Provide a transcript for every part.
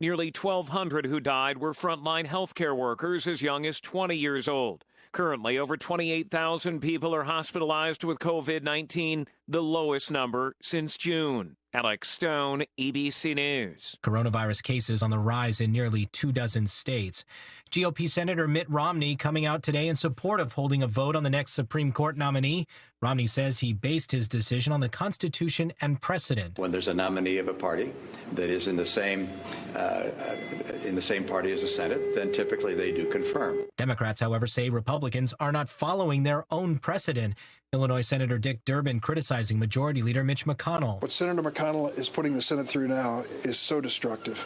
Nearly 1,200 who died were frontline healthcare workers as young as 20 years old. Currently, over 28,000 people are hospitalized with COVID-19, the lowest number since June. Alex Stone, ABC News. Coronavirus cases on the rise in nearly 24 states. GOP Senator Mitt Romney coming out today in support of holding a vote on the next Supreme Court nominee. Romney says he based his decision on the Constitution and precedent. When there's a nominee of a party that is in the same party as the Senate, then typically they do confirm. Democrats, however, say Republicans are not following their own precedent. Illinois Senator Dick Durbin criticizing Majority Leader Mitch McConnell. What Senator McConnell is putting the Senate through now is so destructive.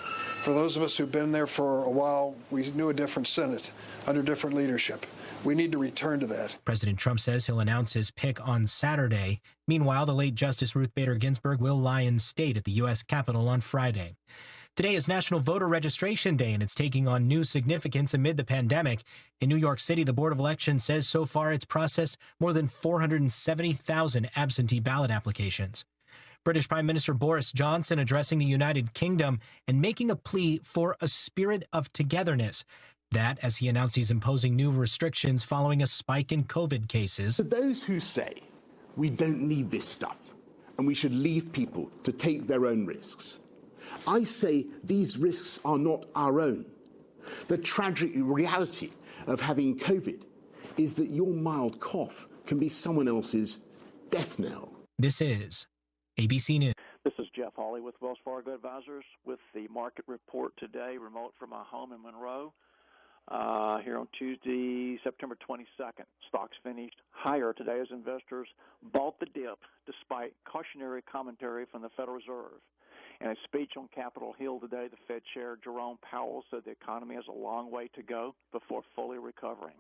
For those of us who've been there for a while, we knew a different Senate under different leadership. We need to return to that. President Trump says he'll announce his pick on Saturday. Meanwhile, the late Justice Ruth Bader Ginsburg will lie in state at the U.S. Capitol on Friday. Today is National Voter Registration Day, and it's taking on new significance amid the pandemic. In New York City, the Board of Elections says so far it's processed more than 470,000 absentee ballot applications. British Prime Minister Boris Johnson addressing the United Kingdom and making a plea for a spirit of togetherness. That as he announced he's imposing new restrictions following a spike in COVID cases. To those who say we don't need this stuff and we should leave people to take their own risks, I say these risks are not our own. The tragic reality of having COVID is that your mild cough can be someone else's death knell. This is ABC News. This is Jeff Hawley with Wells Fargo Advisors with the market report today, remote from my home in Monroe. Here on Tuesday, September 22nd, stocks finished higher today as investors bought the dip despite cautionary commentary from the Federal Reserve. In a speech on Capitol Hill today, the Fed Chair Jerome Powell said the economy has a long way to go before fully recovering.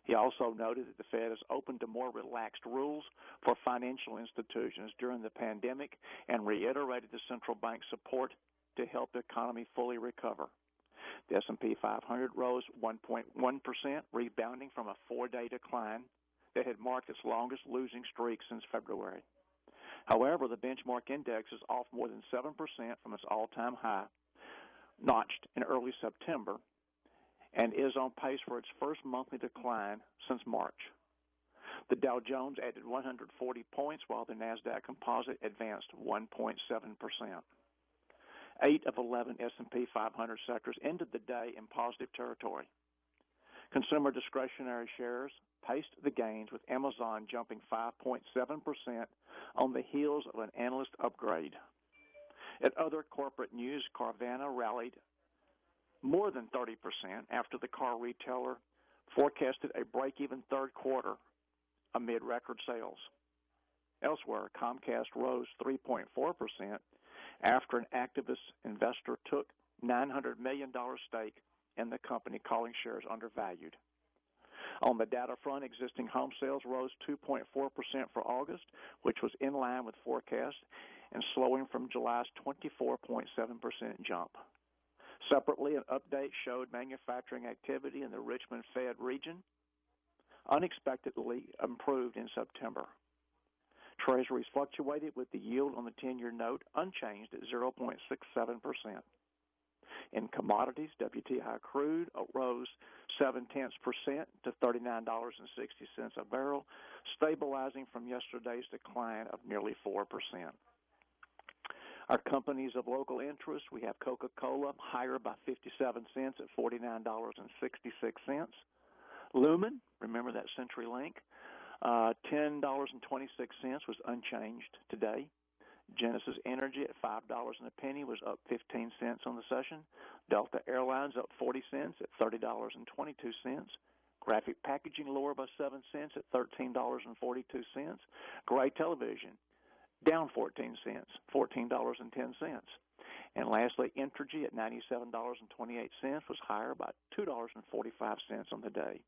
He also noted that the Fed is open to more relaxed rules for financial institutions during the pandemic and reiterated the central bank's support to help the economy fully recover. The S&P 500 rose 1.1%, rebounding from a four-day decline that had marked its longest losing streak since February. However, the benchmark index is off more than 7% from its all-time high, notched in early September, and is on pace for its first monthly decline since March. The Dow Jones added 140 points, while the NASDAQ Composite advanced 1.7%. 8 of 11 S&P 500 sectors ended the day in positive territory. Consumer discretionary shares paced the gains, with Amazon jumping 5.7% on the heels of an analyst upgrade. At other corporate news, Carvana rallied more than 30% after the car retailer forecasted a break-even third quarter amid record sales. Elsewhere, Comcast rose 3.4% after an activist investor took $900 million stake in the company, calling shares undervalued. On the data front, existing home sales rose 2.4% for August, which was in line with forecasts and slowing from July's 24.7% jump. Separately, an update showed manufacturing activity in the Richmond Fed region unexpectedly improved in September. Treasuries fluctuated, with the yield on the 10-year note unchanged at 0.67%. In commodities, WTI crude rose 0.7% to $39.60 a barrel, stabilizing from yesterday's decline of nearly 4%. Our companies of local interest, we have Coca-Cola higher by 57 cents at $49.66. Lumen, remember that CenturyLink, $10.26 was unchanged today. Genesis Energy at $5.01 was up 15 cents on the session. Delta Airlines up 40 cents at $30.22. Graphic Packaging lower by 7 cents at $13.42. Gray Television down 14 cents, $14.10. And lastly, Entergy at $97.28 was higher by $2.45 on the day.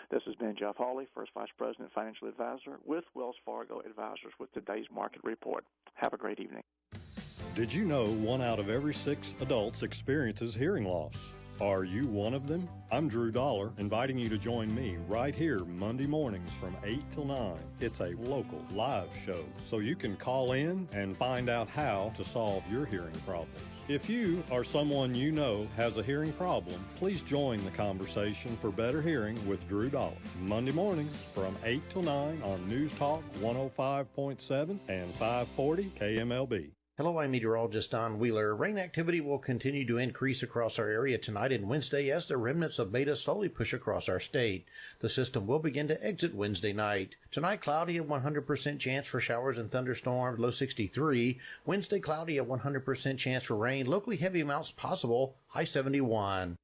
This has been Jeff Hawley, First Vice President Financial Advisor with Wells Fargo Advisors, with today's market report. Have a great evening. Did you know 1 out of every 6 adults experiences hearing loss? Are you one of them? I'm Drew Dollar, inviting you to join me right here Monday mornings from 8 till 9. It's a local live show, so you can call in and find out how to solve your hearing problems. If you or someone you know has a hearing problem, please join the conversation for better hearing with Drew Dollar. Monday mornings from 8 till 9 on News Talk 105.7 and 540 KMLB. Hello, I'm meteorologist Don Wheeler. Rain activity will continue to increase across our area tonight and Wednesday as the remnants of Beta slowly push across our state. The system will begin to exit Wednesday night. Tonight, cloudy at 100% chance for showers and thunderstorms, low 63. Wednesday, cloudy at 100% chance for rain, locally heavy amounts possible, high 71.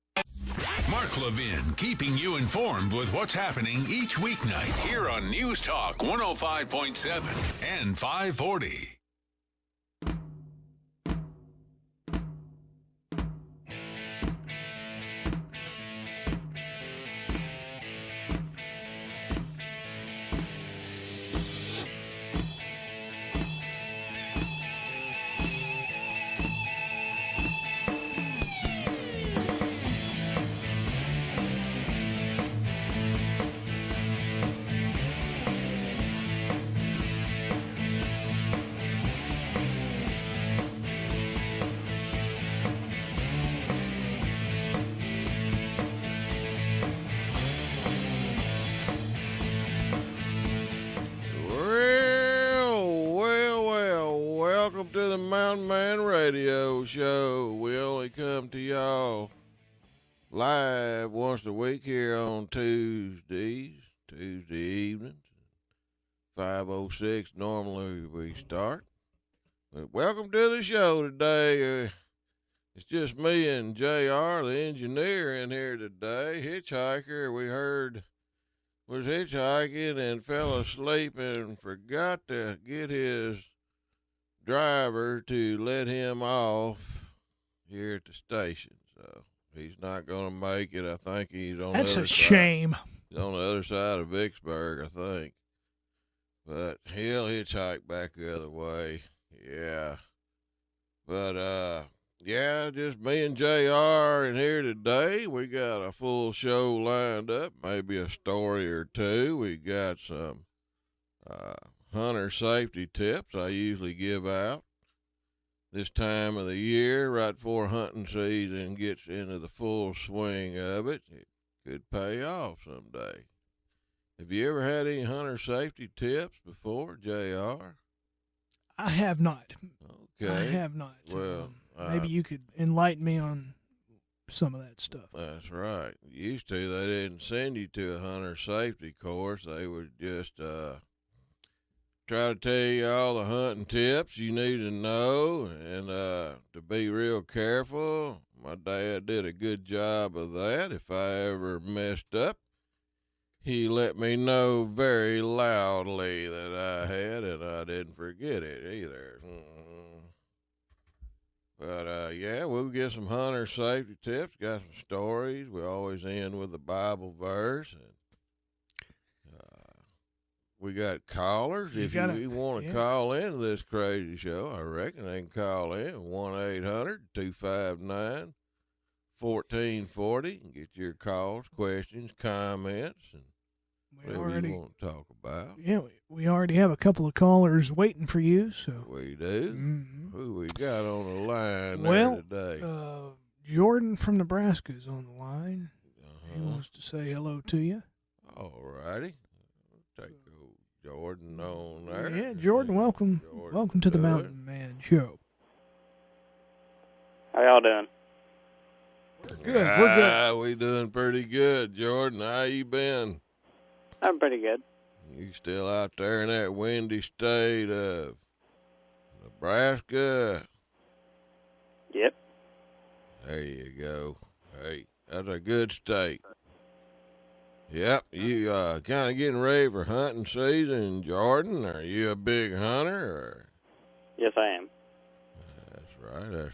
Mark Levin, keeping you informed with what's happening each weeknight here on News Talk 105.7 and 540. To the Mountain Man Radio Show. We only come to y'all live once a week here on Tuesday evenings. 5:06 normally we start. But welcome to the show today. It's just me and JR, the engineer, in here today. Hitchhiker, we heard, was hitchhiking and fell asleep and forgot to get his driver to let him off here at the station, so he's not going to make it. I think he's on That's the other a shame. He's on the other side of Vicksburg, I think, but he'll hitchhike back the other way. Yeah, but yeah, just me and JR in here today. We got a full show lined up, maybe a story or two. We got some hunter safety tips I usually give out this time of the year, right before hunting season gets into the full swing of it. It could pay off someday. Have you ever had any hunter safety tips before, JR? I have not. Okay. I have not. Well, maybe you could enlighten me on some of that stuff. That's right. Used to, they didn't send you to a hunter safety course. They would just try to tell you all the hunting tips you need to know and to be real careful. My dad did a good job of that. If I ever messed up, he let me know very loudly that I had, and I didn't forget it either. But yeah, we'll get some hunter safety tips, got some stories. We always end with a Bible verse. And we got callers. If you want to call into this crazy show, I reckon they can call in 1-800-259-1440 and get your calls, questions, comments, and whatever you want to talk about. Yeah, we already have a couple of callers waiting for you. So we do. Mm-hmm. Who we got on the line today? Jordan from Nebraska is on the line. He wants to say hello to you. All righty. Take Jordan on there. Yeah, Jordan, welcome. Welcome to the Mountain Man Show. How y'all doing? We're good. We're good. We doing pretty good, Jordan. How you been? I'm pretty good. You still out there in that windy state of Nebraska? Yep. There you go. Hey, that's a good state. Yep, you kind of getting ready for hunting season, Jordan? Are you a big hunter? Or? Yes, I am. That's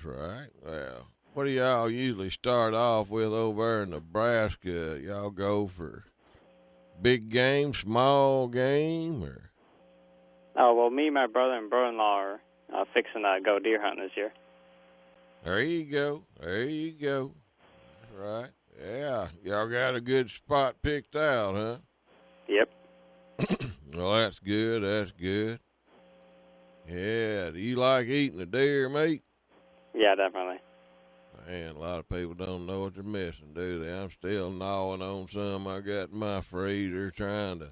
right. Well, what do y'all usually start off with over in Nebraska? Y'all go for big game, small game, or? Oh, well, me, my brother, and brother-in-law are fixing to go deer hunting this year. There you go. There you go. That's right. Yeah, y'all got a good spot picked out, huh? Yep. Well, that's good. That's good. Yeah. Do you like eating the deer meat? Yeah, definitely. Man, a lot of people don't know what they're missing, do they? I'm still gnawing on some I got in my freezer, trying to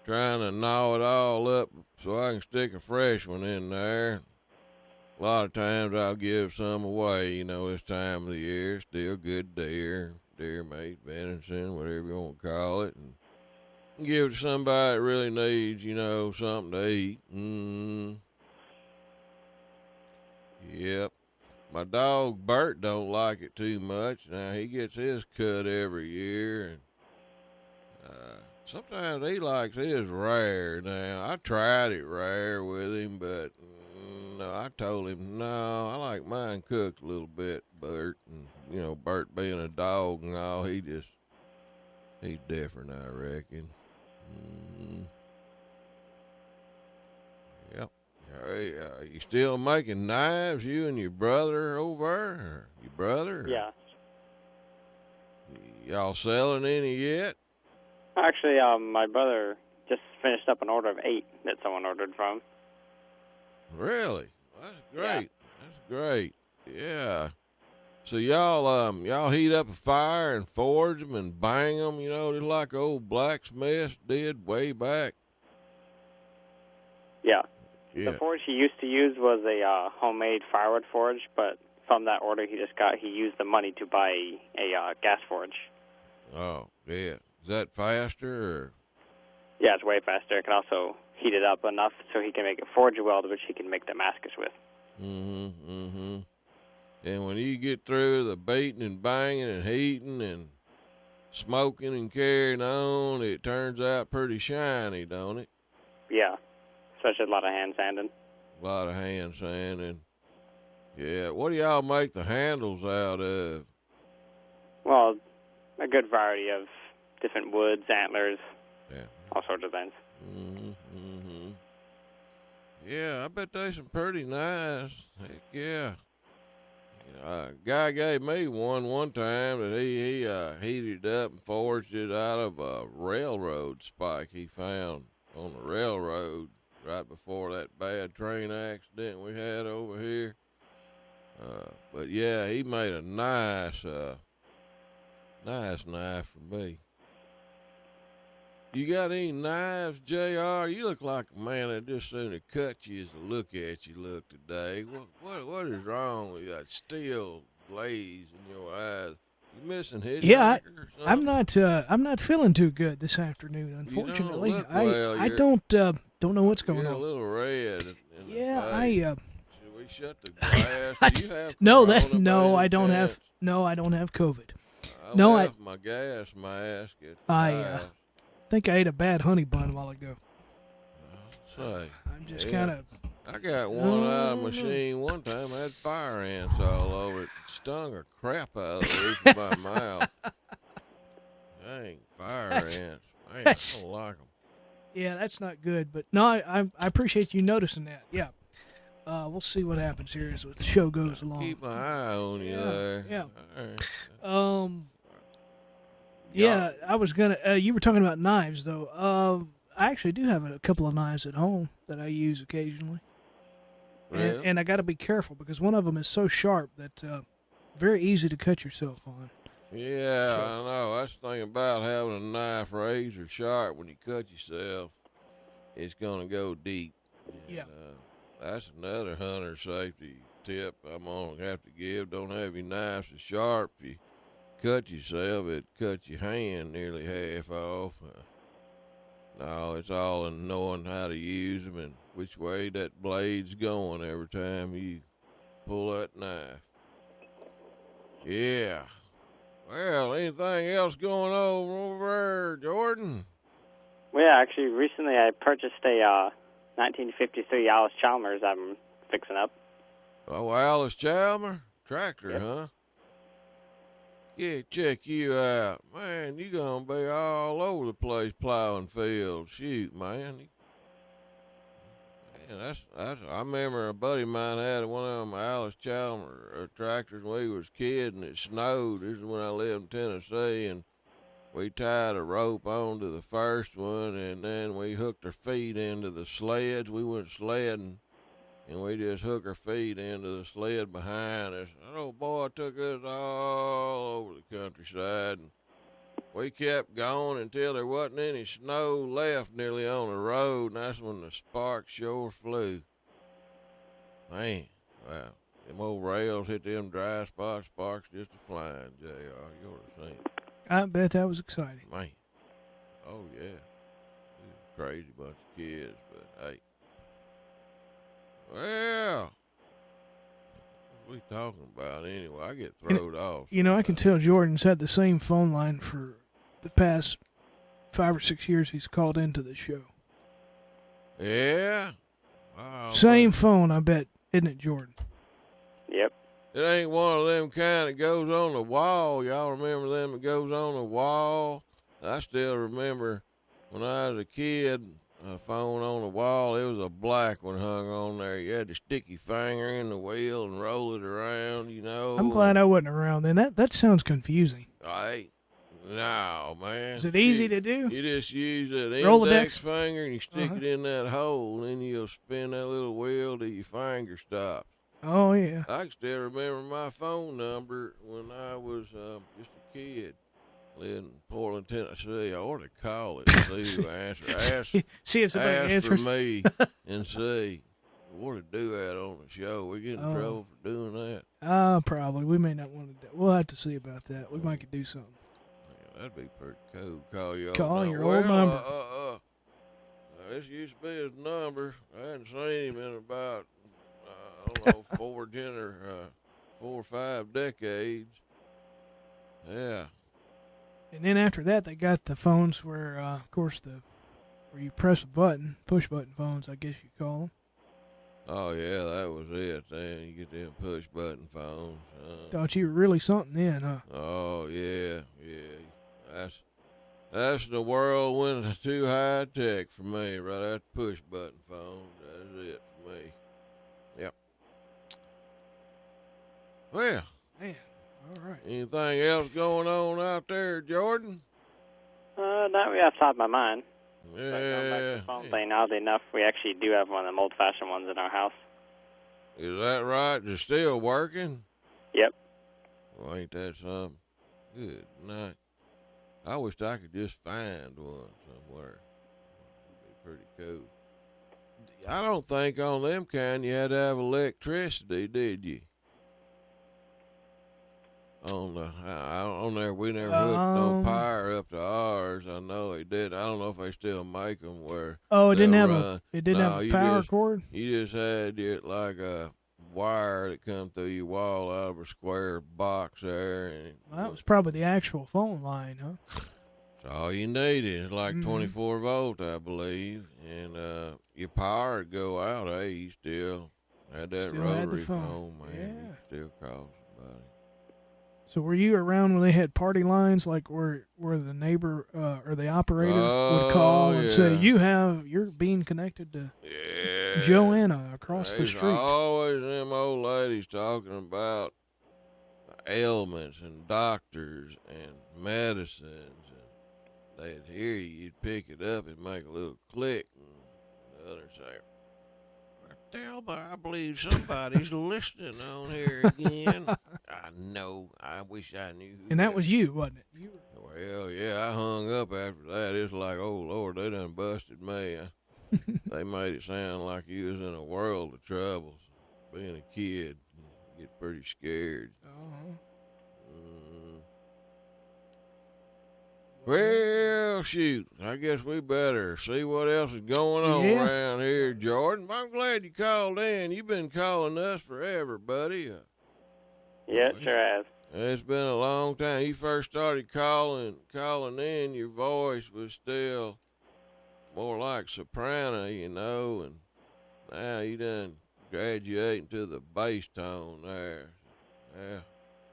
gnaw it all up so I can stick a fresh one in there. A lot of times I'll give some away, this time of the year. Still good deer meat, venison, whatever you want to call it, and give it to somebody that really needs, something to eat. Yep. My dog Bert don't like it too much. Now he gets his cut every year, and sometimes he likes his rare. Now I tried it rare with him, but no, I told him no. I like mine cooked a little bit, Bert. And Bert being a dog and all, he's different, I reckon. Yep. Hey, you still making knives, you and your brother over there? Or your brother? Yeah. Y'all selling any yet? Actually, my brother just finished up an order of 8 that someone ordered from. Really? Well, that's great. Yeah. That's great. Yeah. So y'all heat up a fire and forge them and bang them, just like old blacksmiths did way back. Yeah. Yeah. The forge he used to use was a homemade firewood forge, but from that order he just got, he used the money to buy a gas forge. Oh, yeah. Is that faster? Or? Yeah, it's way faster. It can also heat it up enough so he can make a forge weld, which he can make Damascus with. And when you get through the beating and banging and heating and smoking and carrying on, it turns out pretty shiny, don't it? Yeah. Especially a lot of hand sanding. A lot of hand sanding. Yeah. What do y'all make the handles out of? Well, a good variety of different woods, antlers, all sorts of things. Yeah, I bet they're some pretty nice. Heck yeah. A guy gave me one time that he heated up and forged it out of a railroad spike he found on the railroad right before that bad train accident we had over here. But yeah, he made a nice knife for me. You got any knives, JR? You look like a man that just sooner cut you as to look at you look today. What is wrong with that steel glaze in your eyes? You missing his Yeah, I'm not feeling too good this afternoon, unfortunately. You don't look well. I don't know what's going you're on. a little red in the Yeah, face. Should we shut the glass? Do you have I don't have COVID. I left my gas mask at I think I ate a bad honey bun a while ago. I'm just kind of. I got one out of the machine one time. I had fire ants all over it. Stung the crap out of the roof of my mouth. Dang, fire ants. Man, I don't like them. Yeah, that's not good. But no, I appreciate you noticing that. Yeah. We'll see what happens here as the show goes along. Keep my eye on you there. Yeah. All right. Yeah, I was gonna. You were talking about knives, though. I actually do have a couple of knives at home that I use occasionally, and I got to be careful because one of them is so sharp that very easy to cut yourself on. Yeah, I know. That's the thing about having a knife razor sharp. When you cut yourself, it's gonna go deep. Yeah. That's another hunter safety tip I'm gonna have to give. Don't have your knives as sharp. If you cut yourself, it cut your hand nearly half off. No, it's all in knowing how to use them and which way that blade's going every time you pull that knife. Yeah. Well, anything else going on over there, Jordan? Well, yeah, actually, recently I purchased a 1953 Alice Chalmers I'm fixing up. Oh, Alice Chalmers? Tractor, huh? Yeah, check you out. Man, you gonna be all over the place plowing fields. Shoot, man. That's I remember a buddy of mine had one of them Alice Chalmers tractors when we was kids and it snowed. This is when I lived in Tennessee, and we tied a rope onto the first one and then we hooked our feet into the sleds. We went sledding and we just hook our feet into the sled behind us. That old boy took us all over the countryside, and we kept going until there wasn't any snow left nearly on the road, and that's when the sparks sure flew. Man, wow. Them old rails hit them dry spots, sparks just a flying, JR. You ought to seen it. I bet that was exciting. Man. Oh, yeah. We was a crazy bunch of kids, but hey. Well, what we talking about anyway? I get thrown off. You know, I can tell Jordan's had the same phone line for the past 5 or 6 years he's called into the show. Yeah? Wow. Same phone, I bet, isn't it, Jordan? Yep. It ain't one of them kind that goes on the wall. Y'all remember them that goes on the wall? I still remember when I was a kid, a phone on the wall, it was a black one hung on there. You had to stick your finger in the wheel and roll it around, you know. I'm glad I wasn't around then. That sounds confusing. No, man. Is it easy to do? You just use that Rolodex index finger and you stick it in that hole, and then you'll spin that little wheel till your finger stops. Oh, yeah. I can still remember my phone number when I was just a kid. Living in Portland, Tennessee. I ought to call it and see who answers. See if somebody answers. For me and see. We ought to do that on the show. We get in trouble for doing that. Probably. We may not want to do it. We'll have to see about that. We might could do something. Yeah, that'd be pretty cool. Call your old number. This used to be his number. I hadn't seen him in about, I don't know, 4 or 5 decades. Yeah. And then after that, they got the phones where, of course, where you press a button, push button phones, I guess you call them. Oh yeah, that was it. Then you get them push button phones. Thought you were really something then, huh? Oh yeah. That's the world went too high tech for me. Right, that push button phone. That's it for me. Yep. Well. Man. All right. Anything else going on out there, Jordan? Not really off the top of my mind. Yeah. But going back to the phone thing, oddly enough, we actually do have one of them old-fashioned ones in our house. Is that right? It's still working? Yep. Well, ain't that something? Good night. I wish I could just find one somewhere. It'd be pretty cool. I don't think on them kind you had to have electricity, did you? On there, we never hooked no power up to ours. I know they did. I don't know if they still make them where. Oh, it didn't have a power cord. You just had like a wire that come through your wall out of a square box there. And well, that was probably the actual phone line, huh? That's all you needed. It's like 24 volt, I believe, and your power would go out. Hey, you still had that rotary phone, man. Yeah. You still call somebody. So were you around when they had party lines, like where the neighbor or the operator would call and say, you're being connected to Joanna across the street? Always them old ladies talking about ailments and doctors and medicines, and they'd hear you'd pick it up and make a little click, and the other say, I believe somebody's listening on here again. I know. I wish I knew. And that was you, wasn't it? Well, yeah, I hung up after that. It's like, oh, Lord, they done busted me. They made it sound like you was in a world of troubles. Being a kid, you get pretty scared. Well, shoot, I guess we better see what else is going on around here, Jordan. I'm glad you called in. You've been calling us forever, buddy. Yeah, it sure has. It's been a long time. You first started calling in, your voice was still more like soprano, you know, and now you done graduating to the bass tone there. Yeah,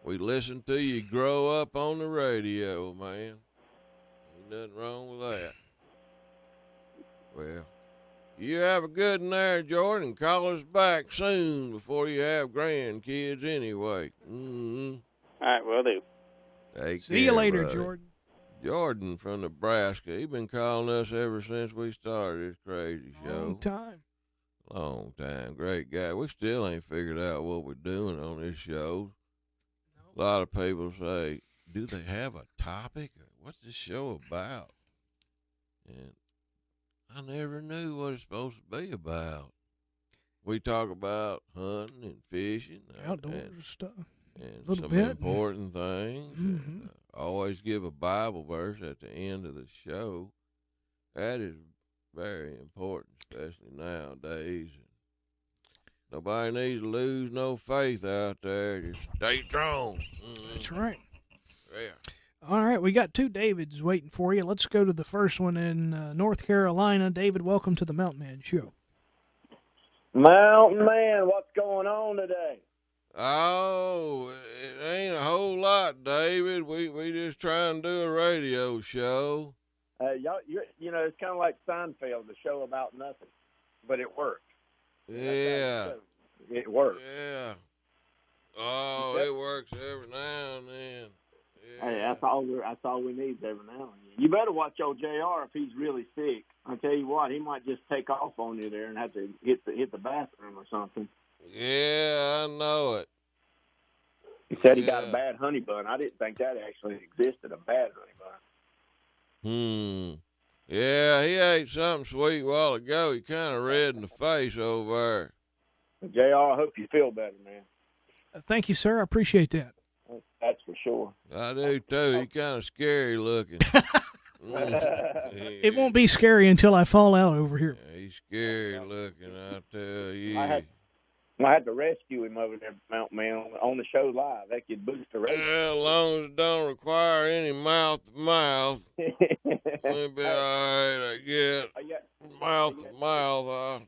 we listened to you grow up on the radio, man. Nothing wrong with that. Well, you have a good one there, Jordan. Call us back soon before you have grandkids anyway. All right, will do. See you later, buddy. Jordan. Jordan from Nebraska. He's been calling us ever since we started this crazy show. Long time. Long time. Great guy. We still ain't figured out what we're doing on this show. A lot of people say, do they have a topic? What's this show about? And I never knew what it's supposed to be about. We talk about hunting and fishing. Outdoors stuff. And some important things. Mm-hmm. And, always give a Bible verse at the end of the show. That is very important, especially nowadays. Nobody needs to lose no faith out there. Just stay strong. Mm-hmm. That's right. Yeah. All right, we got two Davids waiting for you. Let's go to the first one in North Carolina. David, welcome to the Mountain Man Show. Mountain Man, what's going on today? Oh, it ain't a whole lot, David. We just trying to do a radio show. Y'all, you know, it's kind of like Seinfeld, the show about nothing, but it works. Yeah. It works. Yeah. Oh, it works every now and then. Yeah. Hey, that's all we need every now and then. You better watch old JR if he's really sick. I tell you what, he might just take off on you there and have to hit the bathroom or something. Yeah, I know it. He said he got a bad honey bun. I didn't think that actually existed, a bad honey bun. Yeah, he ate something sweet a while ago. He kind of red in the face over there. JR, I hope you feel better, man. Thank you, sir. I appreciate that. That's for sure. I do, too. He's kind of scary looking. It won't be scary until I fall out over here. Yeah, he's scary looking, I tell you. I had to rescue him over there, Mountain Man, on the show live. That could boost the rating. Yeah, as long as it don't require any mouth-to-mouth, we'll be all right, I guess. Mouth-to-mouth,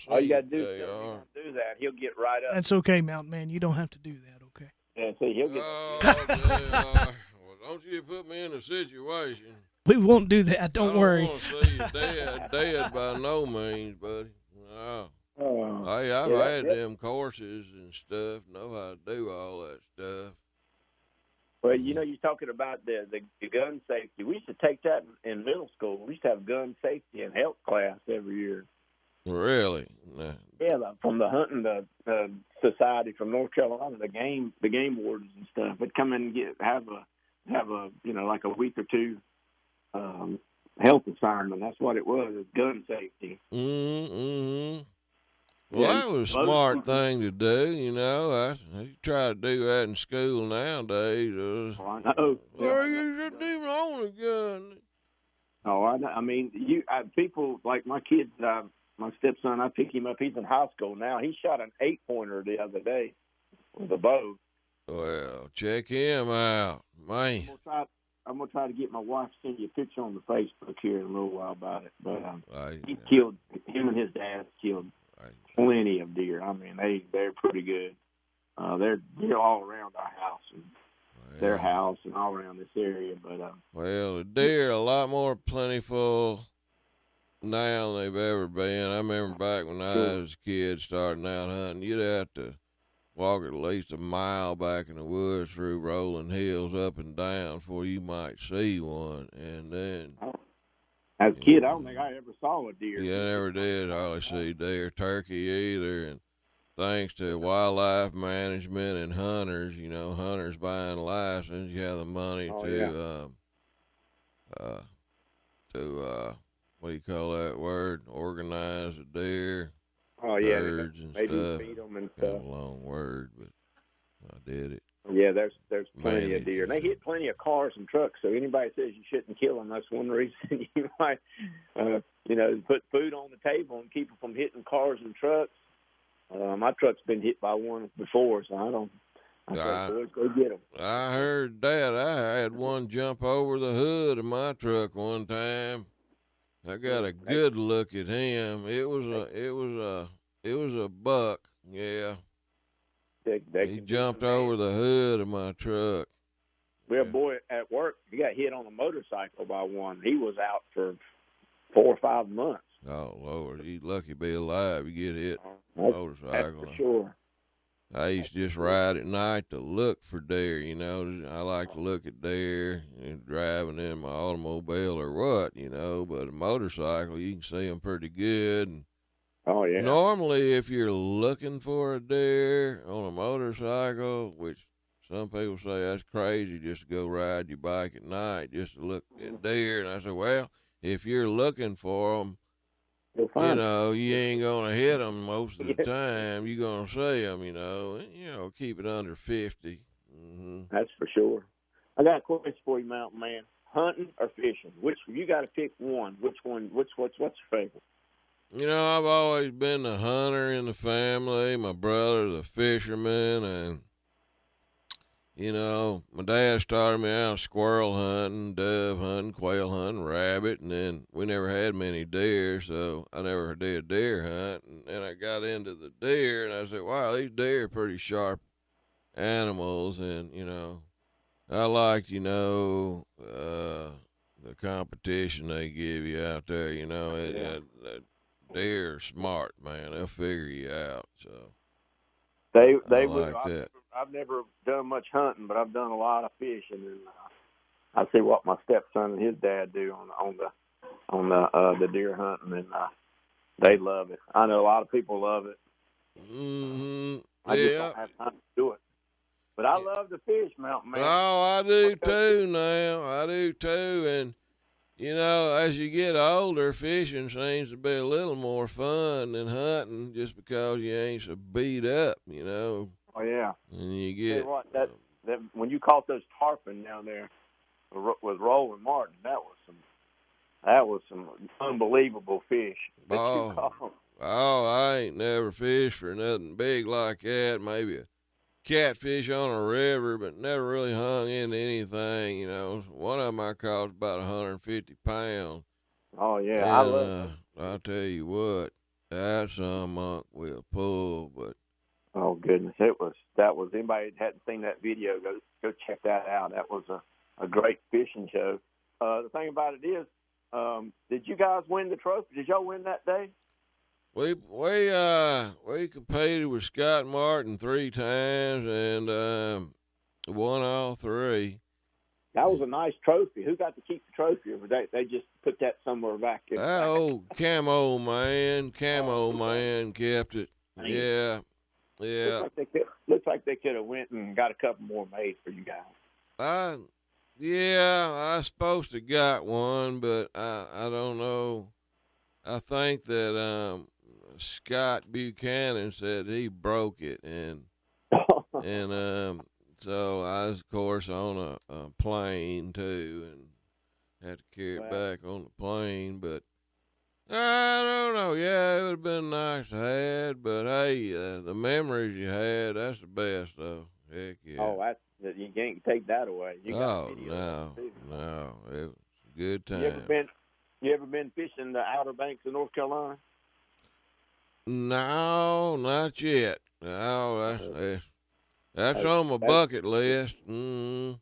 all you got to do is do that. He'll get right up. That's okay, Mountain Man. You don't have to do that, okay? Yeah, see, he'll get well, don't you put me in a situation. We won't do that. Don't worry. I don't want to see you dead by no means, buddy. No. Hey, I've had them courses and stuff, know how to do all that stuff. Well, you know, you're talking about the gun safety. We used to take that in middle school. We used to have gun safety and health class every year. Really? No. Yeah, from the hunting the society from North Carolina, the game wardens and stuff would come in and have a you know, like a week or two health assignment. That's what it was gun safety. Mm-hmm. Well, that was a smart thing to do, you know. You try to do that in school nowadays. I know. Or you shouldn't even own a gun. Oh, I know. I mean, people like my kids. My stepson, I pick him up. He's in high school now. He shot an 8-pointer the other day with a bow. Well, check him out, man. I'm gonna try to get my wife to send you a picture on the Facebook here in a little while about it. But he killed him and his dad killed plenty of deer. I mean, they're pretty good. They're all around our house and their house and all around this area. But well, the deer are a lot more plentiful now than they've ever been. I remember back when I was a kid starting out hunting, you'd have to walk at least a mile back in the woods through rolling hills up and down before you might see one. And then as a kid, I don't think I ever saw a deer. Yeah, I never did hardly see deer, turkey either. And thanks to wildlife management and hunters, you know, hunters buying a license, you have the money to what do you call that word? Organize a deer. Oh, yeah. Birds and maybe stuff. feed them and Kind stuff. of a long word, but I did it. Yeah, there's plenty of deer. And they hit plenty of cars and trucks, so anybody says you shouldn't kill them, that's one reason you might, you know, put food on the table and keep them from hitting cars and trucks. My truck's been hit by one before, so I said, boys, go get them. I heard that. I had one jump over the hood of my truck one time. I got a good look at him. It was a buck. Yeah. He jumped over the hood of my truck. Well, boy, at work, he got hit on a motorcycle by one. He was out for 4 or 5 months. Oh, Lord, he's lucky to be alive. You get hit on a motorcycle. That's for sure. I used to just ride at night to look for deer, you know. I like to look at deer and driving in my automobile or what, you know. But a motorcycle, you can see them pretty good. And Oh, yeah. Normally, if you're looking for a deer on a motorcycle, which some people say that's crazy just to go ride your bike at night just to look at deer. And I said, well, if you're looking for them, you know, you ain't going to hit them most of the time. You're going to see them, you know, keep it under 50. Mm-hmm. That's for sure. I got a question for you, Mountain Man. Hunting or fishing? Which you got to pick one. Which one? What's your favorite? You know, I've always been the hunter in the family. My brother's a fisherman, and you know, my dad started me out squirrel hunting, dove hunting, quail hunting, rabbit, and then we never had many deer, so I never did deer hunt. And then I got into the deer, and I said, wow, these deer are pretty sharp animals, and you know, I liked, the competition they give you out there. You know, deer are smart, man. They'll figure you out. So they like will. that. I've never done much hunting, but I've done a lot of fishing, and I see what my stepson and his dad do on the deer hunting, and they love it. I know a lot of people love it. Mm-hmm. I just don't have time to do it. But I love to fish, Mountain Man. Oh, I do too now. I do too. And, you know, as you get older, fishing seems to be a little more fun than hunting just because you ain't so beat up, you know. Oh, yeah. And you get... That when you caught those tarpon down there with Roll and Martin, that was some unbelievable fish that you caught. Oh, I ain't never fished for nothing big like that. Maybe a catfish on a river, but never really hung into anything, you know. One of them I caught about 150 pounds. Oh, yeah, and, I love it. I'll tell you what, that's some monk will pull, but... Oh, goodness, that was, anybody that hadn't seen that video, go check that out. That was a great fishing show. The thing about it is, did you guys win the trophy? Did y'all win that day? We competed with Scott Martin 3 times and won all 3. That was a nice trophy. Who got to keep the trophy, or they just put that somewhere back? That old Camo man kept it. Yeah. Looks like they could have went and got a couple more made for you guys. I supposed to got one, but I don't know. I think that Scott Buchanan said he broke it, and so I was, of course, on a plane too, and had to carry it back on the plane. But I don't know. Yeah, it would have been nice to have, but hey, the memories you had, that's the best, though. Heck yeah. Oh, you can't take that away. No, it was a good time. You ever been fishing the Outer Banks of North Carolina? No, not yet. No, that's on my bucket list. Mm-hmm.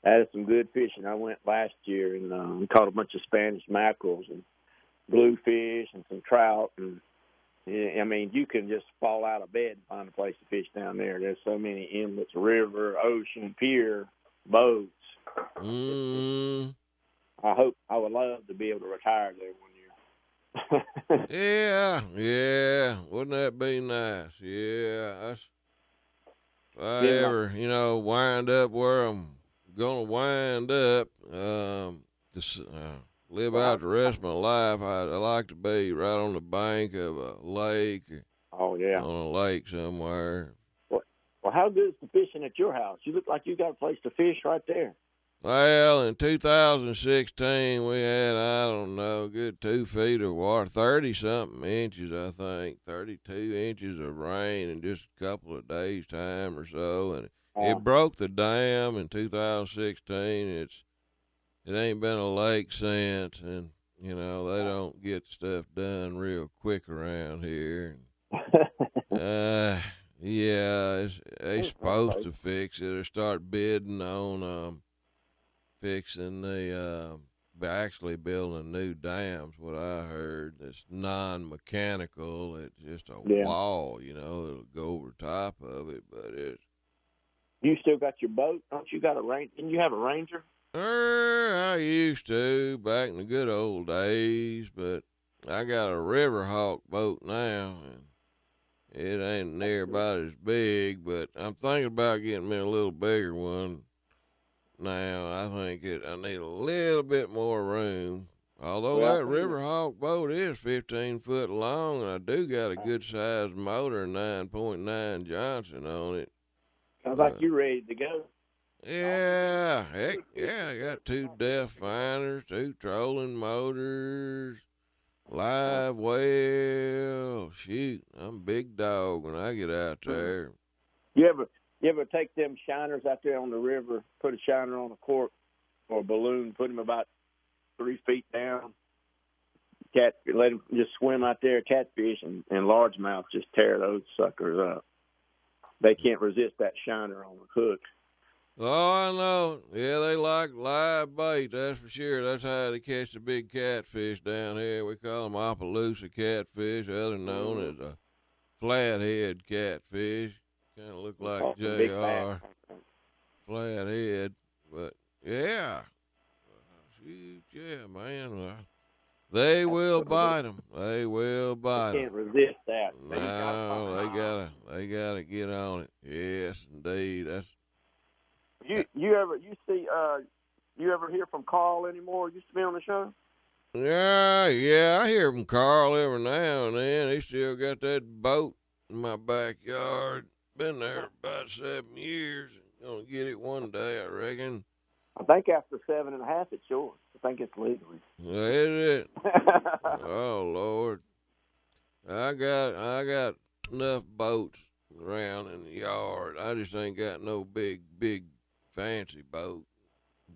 That is some good fishing. I went last year and caught a bunch of Spanish mackerels and bluefish and some trout. And I mean, you can just fall out of bed and find a place to fish down there. There's so many inlets, river, ocean, pier, boats. Mm. I would love to be able to retire there one year. yeah. Wouldn't that be nice? Yeah. If I ever, wind up where I'm gonna wind up, live out the rest of my life, I'd like to be right on the bank of a lake. Oh, yeah. On a lake somewhere. Well, how good is the fishing at your house? You look like you got a place to fish right there. Well, in 2016, we had, I don't know, a good 2 feet of water, 30-something inches, I think, 32 inches of rain in just a couple of days' time or so. And it broke the dam in 2016. It ain't been a lake since, and, they don't get stuff done real quick around here. Yeah, they supposed to fix it or start bidding on fixing actually building new dams, what I heard. It's non-mechanical. It's just a wall, it'll go over top of it, but it's... You still got your boat? Don't you got didn't you have a Ranger? I used to back in the good old days, but I got a River Hawk boat now, and it ain't near about as big, but I'm thinking about getting me a little bigger one now. I think I need a little bit more room. Although that River Hawk boat is 15 foot long, and I do got a good sized motor, 9.9 Johnson on it. Sounds like you're ready to go. Yeah, heck yeah, I got 2 depth finders, 2 trolling motors, live well. Shoot, I'm a big dog when I get out there. You ever take them shiners out there on the river, put a shiner on a cork or a balloon, put them about 3 feet down, let them just swim out there, catfish, and largemouth just tear those suckers up. They can't resist that shiner on the hook. Oh, I know. Yeah, they like live bait, that's for sure. That's how they catch the big catfish down here. We call them Opelousas catfish, other known as a flathead catfish. Kind of look like JR. Flathead. But, yeah. Shoot, yeah, man. They will bite them. They will bite them. Can't resist that. No, they gotta get on it. Yes, indeed. That's. You ever hear from Carl anymore? Used to be on the show. Yeah, I hear from Carl every now and then. He still got that boat in my backyard. Been there about 7 years. Gonna get it one day, I reckon. I think after 7.5, it's yours. I think it's legally. Is it? Oh Lord, I got enough boats around in the yard. I just ain't got no big fancy boat.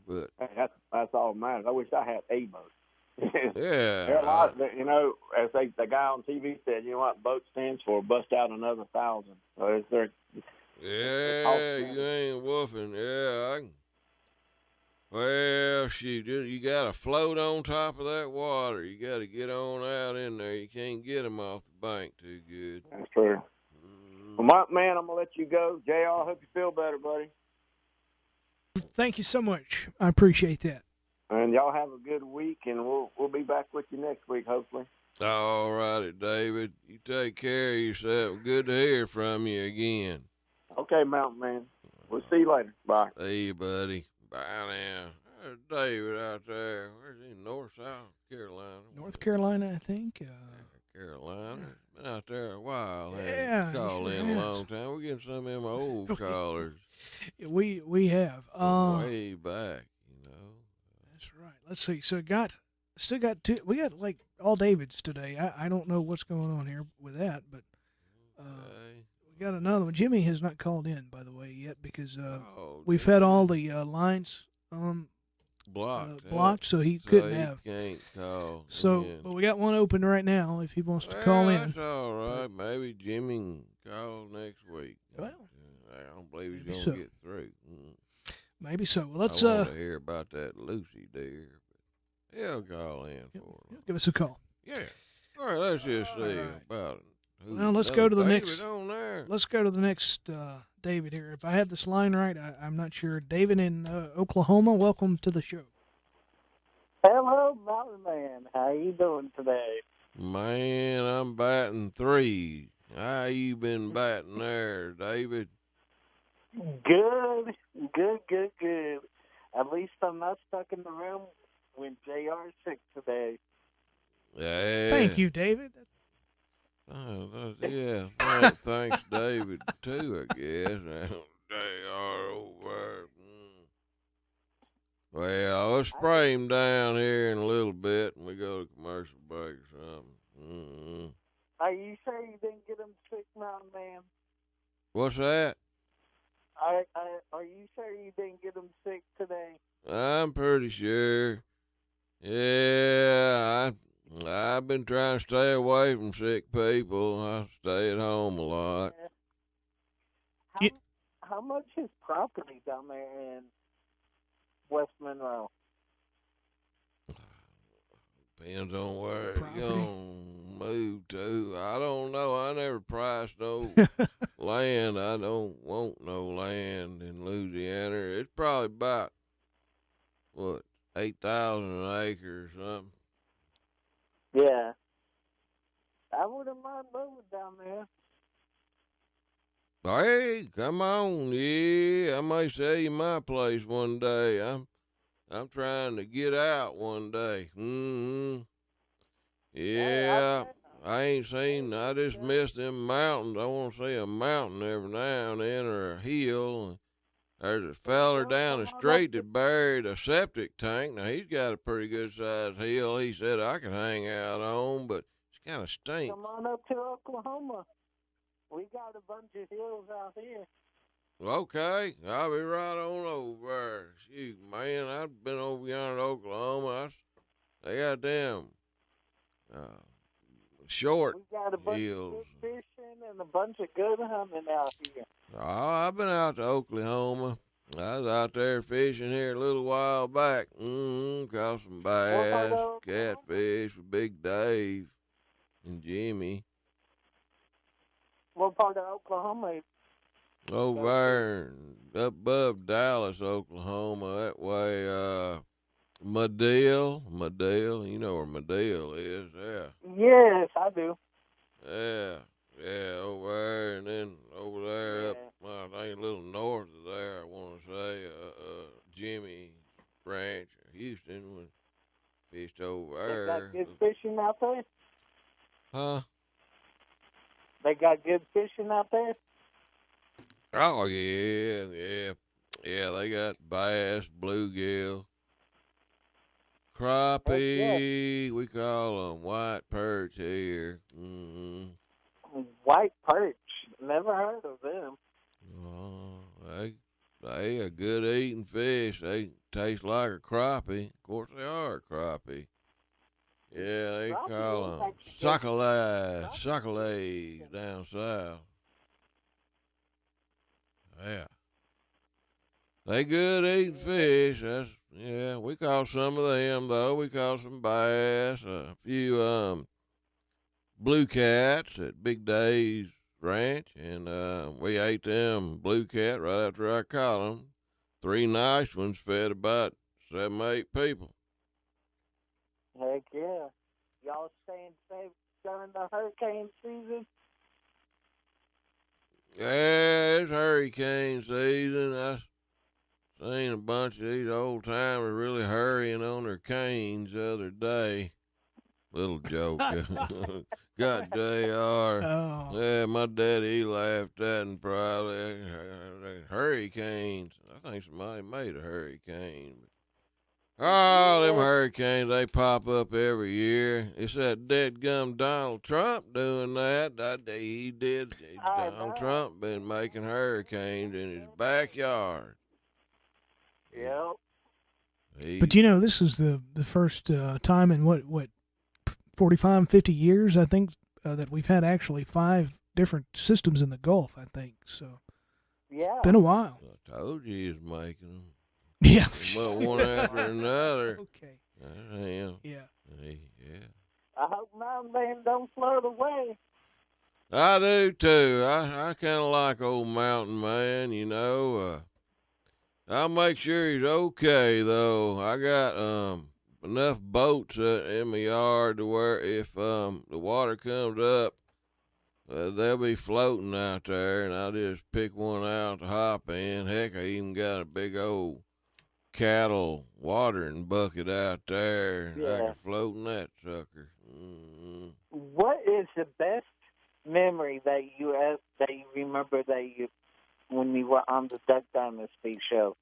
But that's all that matters. I wish I had a boat. Yeah. There are a lot, as the guy on TV said, you know what boat stands for? Bust out another 1,000. So yeah, you ain't woofing. Yeah, well, shoot, you got to float on top of that water. You got to get on out in there. You can't get them off the bank too good. That's true. Well, man, I'm going to let you go. JR, I hope you feel better, buddy. Thank you so much. I appreciate that. And y'all have a good week, and we'll be back with you next week, hopefully. All righty, David. You take care of yourself. Good to hear from you again. Okay, Mountain Man. We'll see you later. Bye. See you, buddy. Bye now. There's David out there. Where's he? North, South Carolina? North Carolina, I think. Carolina. Been out there a while. Yeah. Called in a long time. We're getting some of them old callers. We have. Way back, That's right. Let's see. So still got two. We got like all Davids today. I don't know what's going on here with that, but we got another one. Jimmy has not called in, by the way, yet because we've had all the lines blocked, so he couldn't have. Can't call. So, but we got one open right now. If he wants to call in, that's all right. Maybe Jimmy can call next week. Well, I don't believe he's gonna get through. Maybe so. Well, let's. I want to hear about that Lucy deer. But he'll call in for him. Give us a call. Yeah. All right. Let's just see about it. Well, let's go to the David next. On there. Let's go to the next David here. If I have this line right, I'm not sure. David in Oklahoma, welcome to the show. Hello, Mountain Man. How you doing today? Man, I'm batting 3. How you been batting there, David? Good. At least I'm not stuck in the room when JR's sick today. Yeah. Thank you, David. Yeah, thanks, David, too, I guess. They are over. Well, I'll spray him down here in a little bit, and we go to commercial break or something. Are you sure you didn't get him sick, Mountain Man? What's that? Are you sure you didn't get him sick today? I'm pretty sure. Yeah, I've been trying to stay away from sick people. I stay at home a lot. How much is property down there in West Monroe? Depends on where you're going to move to. I don't know. I never priced no land. I don't want no land in Louisiana. It's probably about, 8,000 an acre or something. Yeah. I wouldn't mind moving down there. Hey, come on. Yeah, I might sell you my place one day. I'm trying to get out one day. Mm-hmm. Yeah, I just miss them mountains. I want to see a mountain every now and then or a hill. There's a feller down the street that buried a septic tank. Now, he's got a pretty good-sized hill he said I could hang out on, but it's kind of stinks. Come on up to Oklahoma. We got a bunch of hills out here. Okay, I'll be right on over there. Shoot, man, I've been over yonder to Oklahoma. They got them short We got a bunch hills. of good fishing and a bunch of good hunting out here. Oh, I've been out to Oklahoma. I was out there fishing here a little while back. Caught some bass, catfish with Big Dave and Jimmy. What part of Oklahoma? Over there, up above Dallas, Oklahoma, that way, Madill, you know where Madill is, yeah. Yes, I do. Yeah, over there, and then over there up, I think a little north of there, I want to say, Jimmy Ranch, Houston, when fished over there. They got good fishing out there? Huh? They got good fishing out there? Oh, yeah, they got bass, bluegill, crappie, we call them white perch here. Mm-hmm. White perch, never heard of them. Oh, they a good eating fish. They taste like a crappie. Of course, they are a crappie. Yeah, they call them sacalais down south. Yeah. They good eating fish. We caught some of them, though. We caught some bass, a few blue cats at Big Dave's ranch, and we ate them blue cat right after I caught them. 3 nice ones fed about 7, 8 people. Heck yeah. Y'all staying safe during the hurricane season? Yeah, it's hurricane season. I seen a bunch of these old timers really hurrying on their canes the other day. Little joke. Got JR. Oh. Yeah, my daddy, he laughed at and probably hurricanes. I think somebody made a hurricane. Oh, them hurricanes, they pop up every year. It's that dead-gum Donald Trump doing that. He did. Donald Trump been making hurricanes in his backyard. Yep. But this is the first time in what 45, 50 years, I think, that we've had actually 5 different systems in the Gulf, I think. So, yeah, it's been a while. I told you he was making them. Yeah. One after another. Okay. Yeah. I hope Mountain Man don't float away. I do too. I kind of like old Mountain Man, I'll make sure he's okay, though. I got enough boats in my yard to where if the water comes up, they'll be floating out there, and I'll just pick one out to hop in. Heck, I even got a big old cattle watering bucket out there, and I can float in that sucker. Mm-hmm. What is the best memory that you remember when you were on the Duck Dynasty show?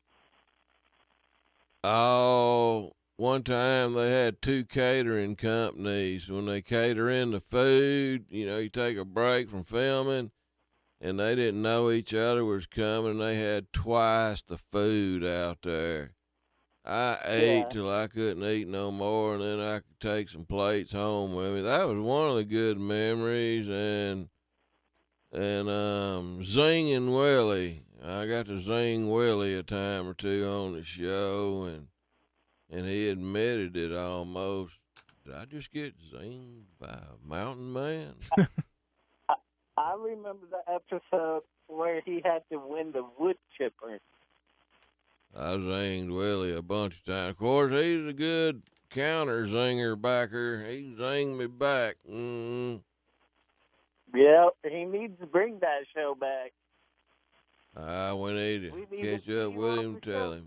Oh, one time they had 2 catering companies. When they cater in the food, you take a break from filming, and they didn't know each other was coming. They had twice the food out there. I ate till I couldn't eat no more, and then I could take some plates home with me. That was one of the good memories, and Zinging Willie. I got to zing Willie a time or 2 on the show, and he admitted it almost. Did I just get zinged by a mountain man? I remember the episode where he had to win the wood chipper. I zinged Willie a bunch of times. Of course, he's a good counter zinger backer. He zinged me back. Yeah, he needs to bring that show back. We need to catch up with him and tell him,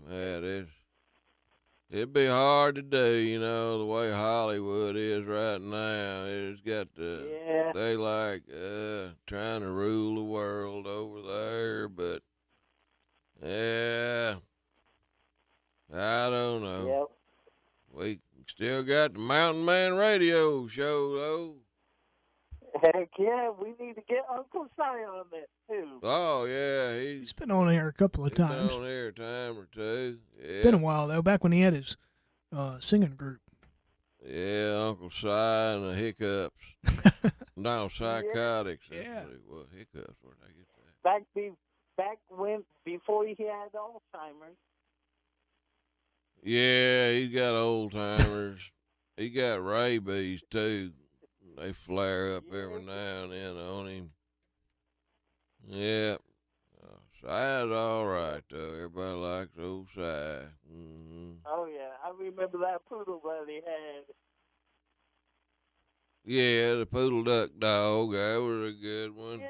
it'd be hard to do, you know, the way Hollywood is right now. It's got they like trying to rule the world over there, but yeah, I don't know. Yep. We still got the Mountain Man Radio Show, though. Heck yeah, we need to get Uncle Si on that, too. Oh, yeah. He's been on here a couple of times. Been on here a time or two. Yeah. Been a while, though, back when he had his singing group. Yeah, Uncle Si and the Hiccups. No, Psychotics. Yeah. Well, Hiccups, where'd I get that? Before he had Alzheimer's. Yeah, he got old timers. He got rabies, too. They flare up every now and then on him. Yeah. Si's all right, though. Everybody likes old Si. Mm-hmm. Oh, yeah. I remember that poodle that he had. Yeah, the poodle duck dog. That was a good one.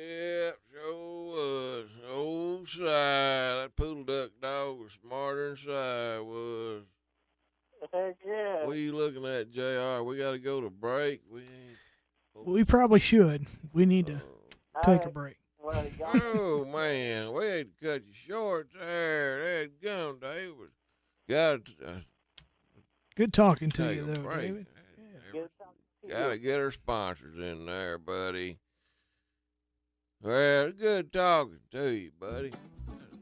Yeah, sure was. Old Si. That poodle duck dog was smarter than Si was. Heck yeah. What are you looking at, JR? We got to go to break. We probably should. We need to take a break. Oh, man. We had to cut you short there. That gum, David. Good talking to you, though, break. David. Got to get our sponsors in there, buddy. Well, good talking to you, buddy.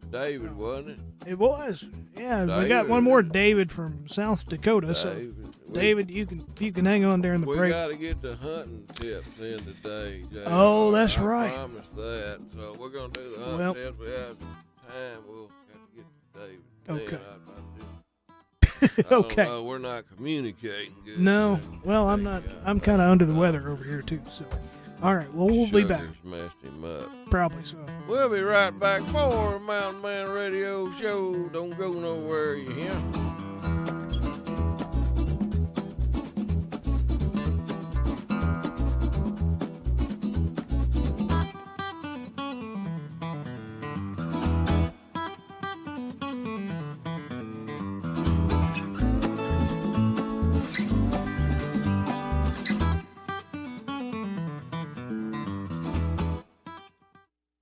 David, wasn't it? It was. Yeah, David. We got one more David from South Dakota. David, if you can hang on there in the break. We got to get the hunting tips in today, JR. Oh, that's right. I promised that. So we're going to do the hunting tips. We have time. We'll have to get to David. Okay. Okay. Know, we're not communicating good. No. Well, I'm not. I'm kind of under the weather over here, too. So, all right. Well, we'll be back. Messed him up. Probably so. We'll be right back. More Mountain Man Radio Show. Don't go nowhere, you hear?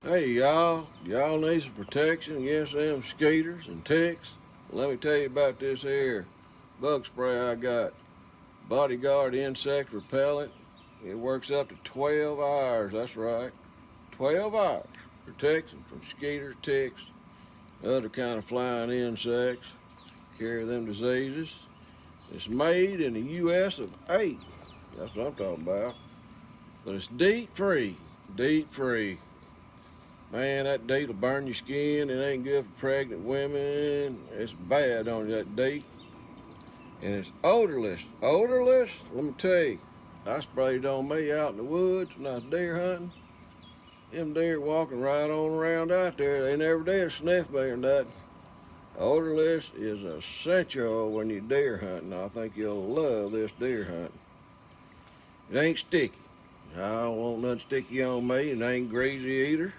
Hey, y'all need some protection against them mosquitoes and ticks? Let me tell you about this here bug spray I got. Bodyguard Insect Repellent. It works up to 12 hours, that's right. 12 hours. Protection from mosquitoes, ticks, other kind of flying insects. Carry them diseases. It's made in the U.S. of A. That's what I'm talking about. But it's DEET-free. DEET-free. Man, that DEET will burn your skin. It ain't good for pregnant women. It's bad on that DEET. And it's odorless. Odorless? Let me tell you. I sprayed it on me out in the woods when I was deer hunting. Them deer walking right on around out there. They never did sniff me or nothing. Odorless is essential when you're deer hunting. I think you'll love this deer hunting. It ain't sticky. I don't want nothing sticky on me. It ain't greasy either.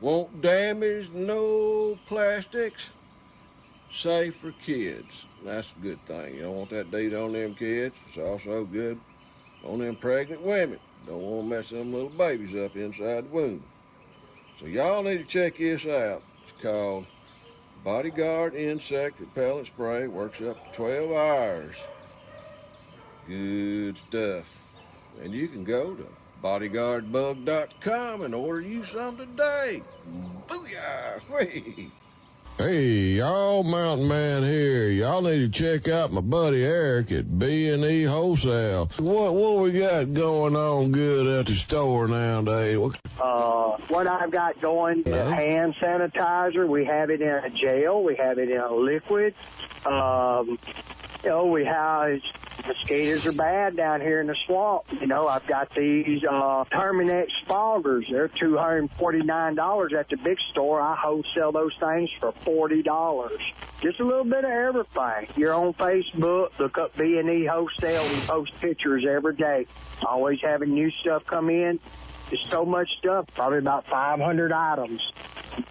Won't damage no plastics. Safe for kids. That's a good thing. You don't want that DEET on them kids. It's also good on them pregnant women. Don't want to mess them little babies up inside the womb. So y'all need to check this out. It's called Bodyguard Insect Repellent Spray. Works up to 12 hours. Good stuff. And you can go to bodyguardbug.com and order you some today. Booyah! Whee! Hey, y'all, Mountain Man here. Y'all need to check out my buddy Eric at B&E Wholesale. What we got going on good at the store nowadays? What I've got going is hand sanitizer. We have it in a gel. We have it in a liquid. We have mosquitoes are bad down here in the swamp. I've got these Terminex foggers. They're $249 at the big store. I wholesale those things for $40. Just a little bit of everything. You're on Facebook. Look up B&E Wholesale. We post pictures every day. Always having new stuff come in. There's so much stuff, probably about 500 items.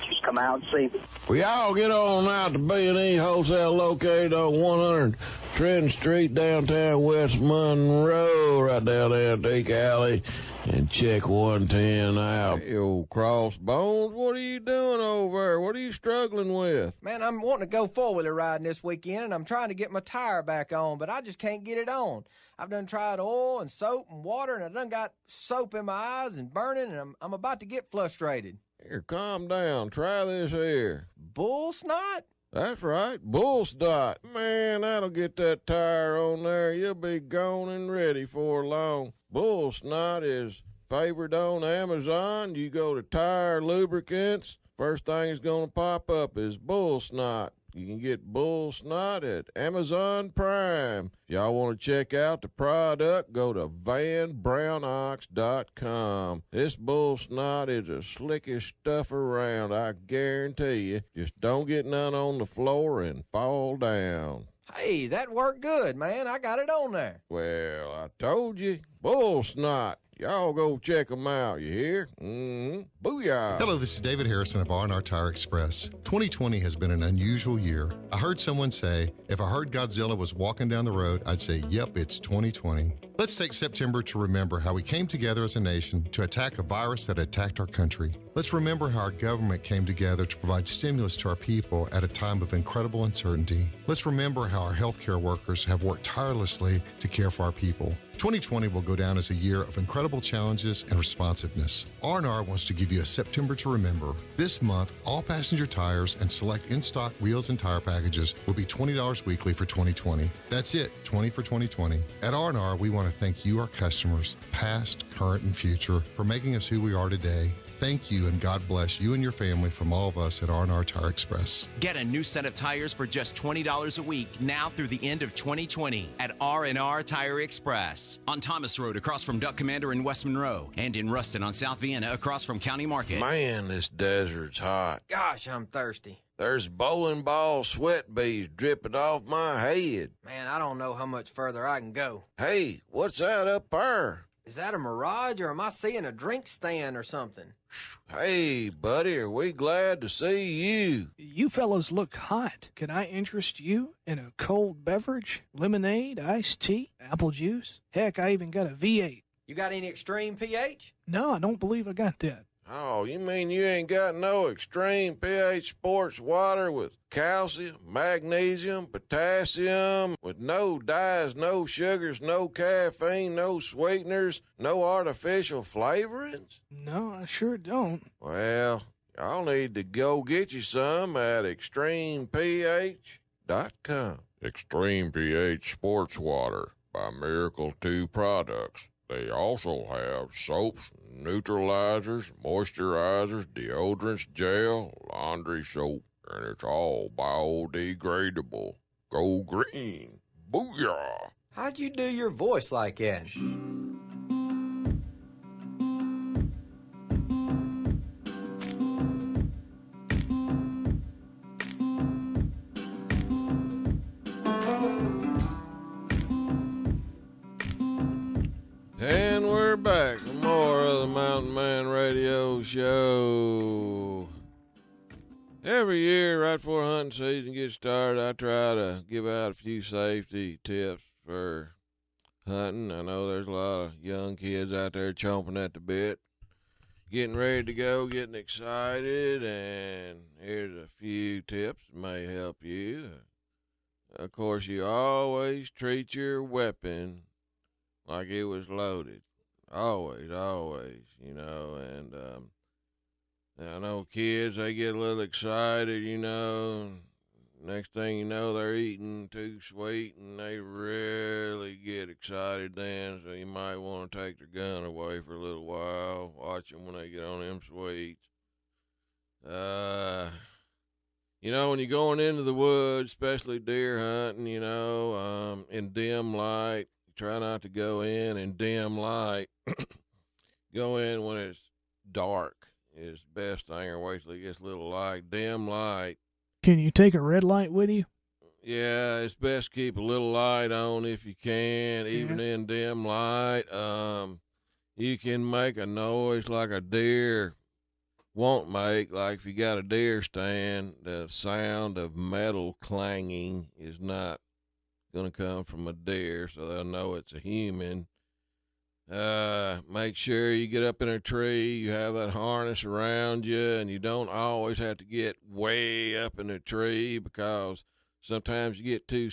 Just come out and see me. We all get on out to B&E Wholesale, located on 100 Trenton Street, downtown West Monroe, right down there in Antique Alley, and check 110 out. Hey, old Crossbones, what are you doing over there? What are you struggling with? Man, I'm wanting to go four-wheeler riding this weekend, and I'm trying to get my tire back on, but I just can't get it on. I've done tried oil and soap and water, and I done got soap in my eyes and burning, and I'm about to get frustrated. Here, calm down. Try this here. Bull snot? That's right, bull snot. Man, that'll get that tire on there. You'll be gone and ready for long. Bull snot is favored on Amazon. You go to tire lubricants, first thing that's going to pop up is bull snot. You can get bull snot at Amazon Prime. If y'all want to check out the product, go to vanbrownox.com. This bull snot is the slickest stuff around, I guarantee you. Just don't get none on the floor and fall down. Hey, that worked good, man. I got it on there. Well, I told you, bull snot. Y'all go check them out, you hear? Booyah. Hello, this is David Harrison of R&R Tire Express. 2020 has been an unusual year. I heard someone say, if I heard Godzilla was walking down the road, I'd say, yep, it's 2020. Let's take September to remember how we came together as a nation to attack a virus that attacked our country. Let's remember how our government came together to provide stimulus to our people at a time of incredible uncertainty. Let's remember how our healthcare workers have worked tirelessly to care for our people. 2020 will go down as a year of incredible challenges and responsiveness. R&R wants to give you a September to remember. This month, all passenger tires and select in-stock wheels and tire packages will be $20 weekly for 2020. That's it, 20 for 2020. At R&R, we want to thank you, our customers, past, current, and future, for making us who we are today. Thank you, and God bless you and your family from all of us at R&R Tire Express. Get a new set of tires for just $20 a week now through the end of 2020 at R&R Tire Express. On Thomas Road across from Duck Commander in West Monroe, and in Ruston on South Vienna across from County Market. Man, this desert's hot. Gosh, I'm thirsty. There's bowling ball sweat beads dripping off my head. Man, I don't know how much further I can go. Hey, what's that up there? Is that a mirage, or am I seeing a drink stand or something? Hey, buddy, are we glad to see you? You fellows look hot. Can I interest you in a cold beverage? Lemonade, iced tea, apple juice? Heck, I even got a V8. You got any extreme pH? No, I don't believe I got that. Oh, you mean you ain't got no extreme pH sports water with calcium, magnesium, potassium, with no dyes, no sugars, no caffeine, no sweeteners, no artificial flavorings? No, I sure don't. Well, y'all need to go get you some at extremeph.com. Extreme pH sports water by Miracle 2 Products. They also have soaps, neutralizers, moisturizers, deodorants, gel, laundry soap, and it's all biodegradable. Go green. Booyah! How'd you do your voice like that? And we're back for more of the Mountain Man Radio Show. Every year, right before hunting season gets started, I try to give out a few safety tips for hunting. I know there's a lot of young kids out there chomping at the bit, getting ready to go, getting excited, and here's a few tips that may help you. Of course, you always treat your weapon like it was loaded. Always, you know, and I know kids, they get a little excited, you know. Next thing you know, they're eating too sweet, and they really get excited then, so you might want to take their gun away for a little while, watch them when they get on them sweets. You know, when you're going into the woods, especially deer hunting, you know, in dim light, try not to go in dim light. Go in when it's dark is the best thing, or wait till it gets a little light. Dim light, Can you take a red light with you? Yeah, it's best to keep a little light on if you can, even Yeah. in dim light. You can make a noise like a deer won't make. Like if you got a deer stand, the sound of metal clanging is not going to come from a deer, so they'll know it's a human. Make sure you get up in a tree, you have that harness around you, and you don't always have to get way up in a tree, because sometimes you get too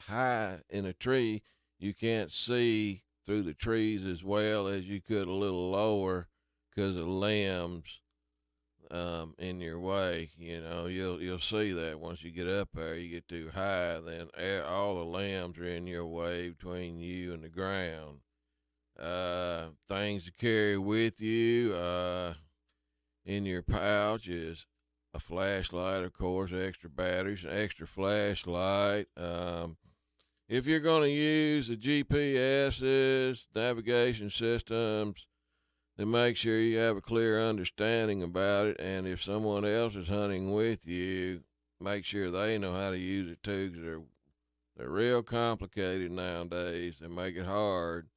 high in a tree, you can't see through the trees as well as you could a little lower because of limbs in your way. You know, you'll see that once you get up there, you get too high, then all the limbs are in your way between you and the ground. Things to carry with you in your pouch is a flashlight, of course, extra batteries, an extra flashlight. If you're going to use the GPSs, navigation systems, then make sure you have a clear understanding about it. And if someone else is hunting with you, make sure they know how to use it too, because they're real complicated nowadays. They make it hard.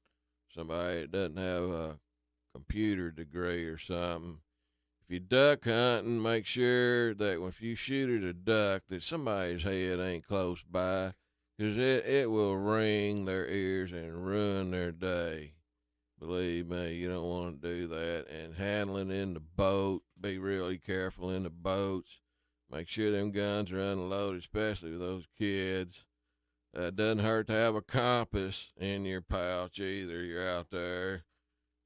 Somebody that doesn't have a computer degree or something. If you duck hunting, make sure that if you shoot at a duck, that somebody's head ain't close by, because it will ring their ears and ruin their day. Believe me, you don't want to do that. And handling in the boat, be really careful in the boats. Make sure them guns are unloaded, especially with those kids. It doesn't hurt to have a compass in your pouch either. You're out there.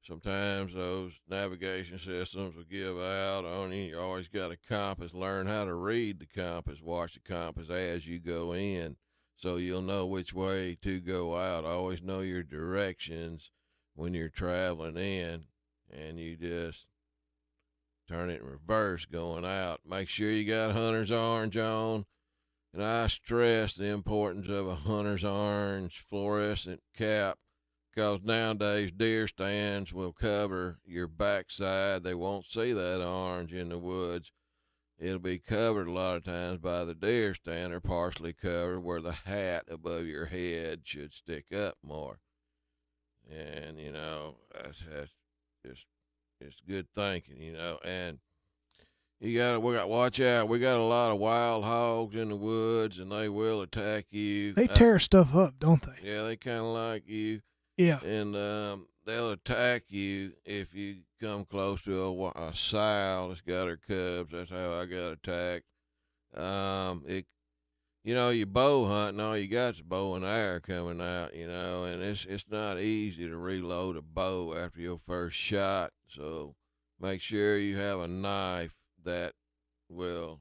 Sometimes those navigation systems will give out on you. You always got a compass. Learn how to read the compass. Watch the compass as you go in, so you'll know which way to go out. Always know your directions when you're traveling in, and you just turn it in reverse going out. Make sure you got hunter's orange on. And I stress the importance of a hunter's orange fluorescent cap, because nowadays deer stands will cover your backside. They won't see that orange in the woods. It'll be covered a lot of times by the deer stand, or partially covered where the hat above your head should stick up more. And, you know, that's just, it's good thinking, you know. And we got to watch out. We got a lot of wild hogs in the woods, and they will attack you. They tear stuff up, don't they? Yeah, they kind of like you. Yeah. And they'll attack you if you come close to a sow that's got her cubs. That's how I got attacked. You know, you bow hunting, all you got's a bow and arrow coming out, you know, and it's not easy to reload a bow after your first shot. So make sure you have a knife that will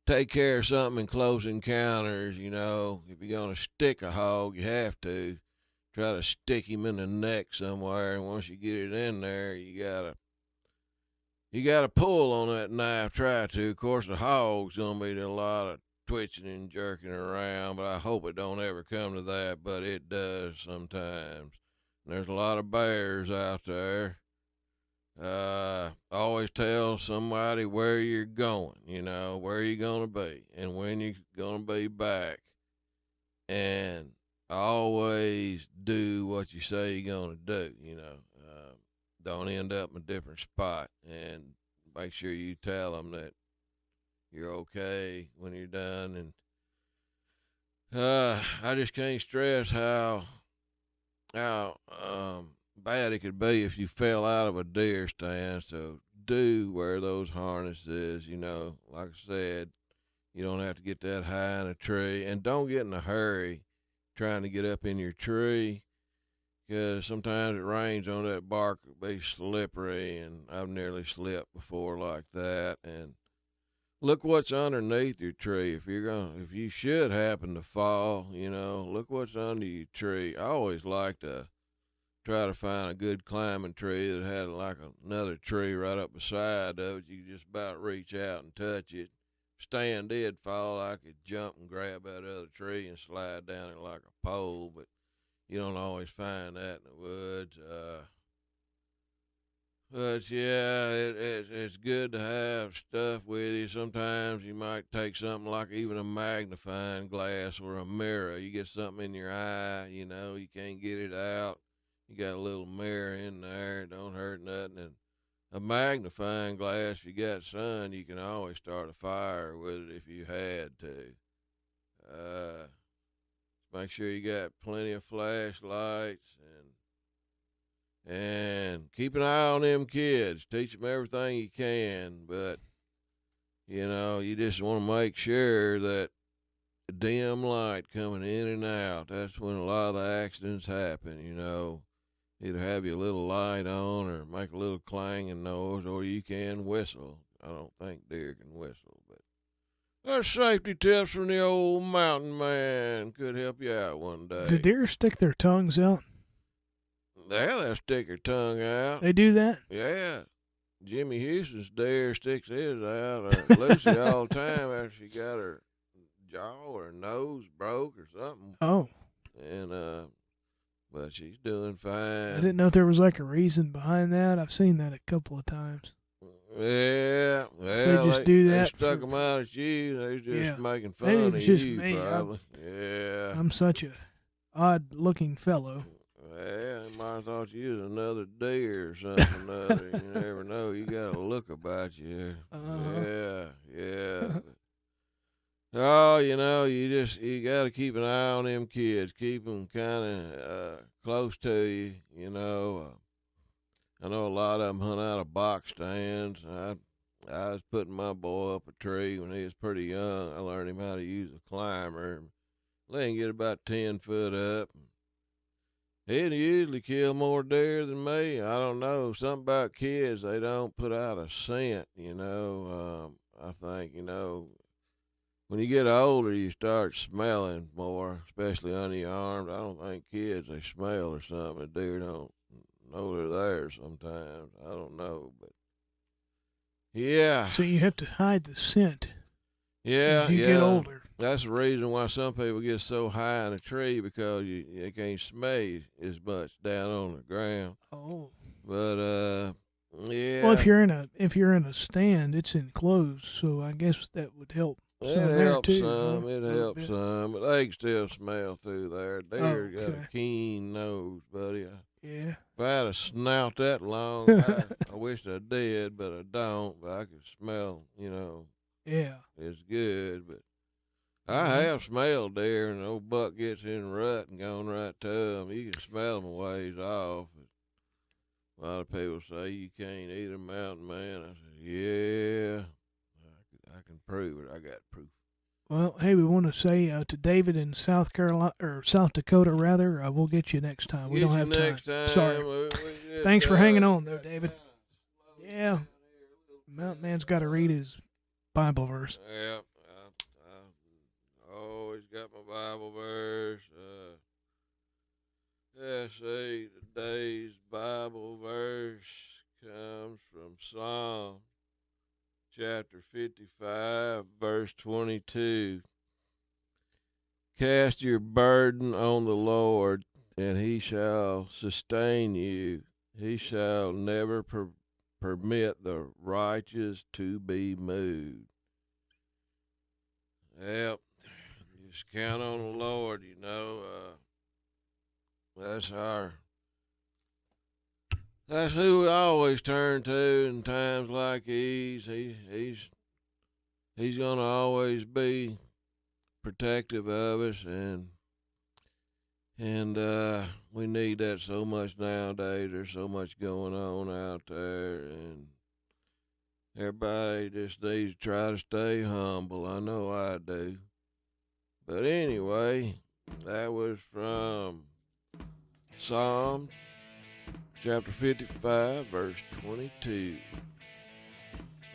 take care of something in close encounters. You know, if you're going to stick a hog, you have to try to stick him in the neck somewhere. And once you get it in there, you gotta pull on that knife, try to. Of course, the hog's going to be a lot of twitching and jerking around, but I hope it don't ever come to that, but it does sometimes. And there's a lot of bears out there. Always tell somebody where you're going, you know, where you're going to be and when you're going to be back. And always do what you say you're going to do, you know. Don't end up in a different spot, and make sure you tell them that you're okay when you're done. And I just can't stress how bad it could be if you fell out of a deer stand. So do wear those harnesses, you know. Like I said, you don't have to get that high in a tree, and don't get in a hurry trying to get up in your tree, because sometimes it rains on that bark, it'll be slippery, and I've nearly slipped before like that. And look what's underneath your tree. If you should happen to fall, you know, look what's under your tree. I always like to try to find a good climbing tree that had like another tree right up beside of it. You could just about reach out and touch it. If stand did fall, I could jump and grab that other tree and slide down it like a pole, but you don't always find that in the woods. But yeah, it's good to have stuff with you. Sometimes you might take something like even a magnifying glass or a mirror. You get something in your eye, you know, you can't get it out. You got a little mirror in there, it don't hurt nothing. And a magnifying glass, if you got sun, you can always start a fire with it if you had to. Make sure you got plenty of flashlights and keep an eye on them kids. Teach them everything you can, but, you know, you just want to make sure that the dim light coming in and out, that's when a lot of the accidents happen, you know. Either have your little light on or make a little clanging noise, or you can whistle. I don't think deer can whistle, but there's safety tips from the old mountain man. Could help you out one day. Do deer stick their tongues out? Yeah, they'll stick her tongue out. They do that? Yeah. Jimmy Houston's deer sticks his out. Lucy all the time after she got her jaw or nose broke or something. Oh. And, but she's doing fine. I didn't know there was like a reason behind that. I've seen that a couple of times. Yeah, well, they just do that. They stuck them out at you. They was just making fun Maybe of it's just you, me. probably. Yeah. I'm such a odd-looking fellow. Yeah, they might have thought you was another deer or something. Other. You never know. You got a look about you. Yeah. Oh, you know, you got to keep an eye on them kids. Keep them kind of close to you, you know. I know a lot of them hunt out of box stands. I was putting my boy up a tree when he was pretty young. I learned him how to use a climber. Let him get about 10 foot up. He'd usually kill more deer than me. I don't know. Something about kids, they don't put out a scent, you know. I think, you know, when you get older, you start smelling more, especially under your arms. I don't think kids, they smell or something. The deer don't know they're there sometimes. I don't know, but yeah. So you have to hide the scent. Yeah, as you get older. That's the reason why some people get so high in a tree, because you can't smell you as much down on the ground. Oh. But yeah. Well, if you're in a stand, it's enclosed, so I guess that would help. It helps some. It helps some, but they can still smell through there. Deer got a keen nose, buddy. Yeah. If I had a snout that long, I wish I did, but I don't. But I can smell, you know. Yeah. It's good, but I have smelled deer, and the old buck gets in a rut and gone right to them. You can smell them a ways off. A lot of people say you can't eat a mountain man. I said, yeah, I can prove it. I got proof. Well, hey, we want to say to David in South Carolina, or South Dakota, rather, we'll get you next time. We don't have time. Sorry. Thanks for hanging on, though, David. Yeah. Mountain man's got to read his Bible verse. Yeah. I always got my Bible verse. Let's see, today's Bible verse comes from Psalm chapter 55, verse 22. Cast your burden on the Lord, and he shall sustain you. He shall never permit the righteous to be moved. Yep, just count on the Lord, you know. That's who we always turn to in times like these. He's gonna always be protective of us, and we need that so much nowadays. There's so much going on out there, and everybody just needs to try to stay humble. I know I do. But anyway, that was from Psalm chapter 55, verse 22.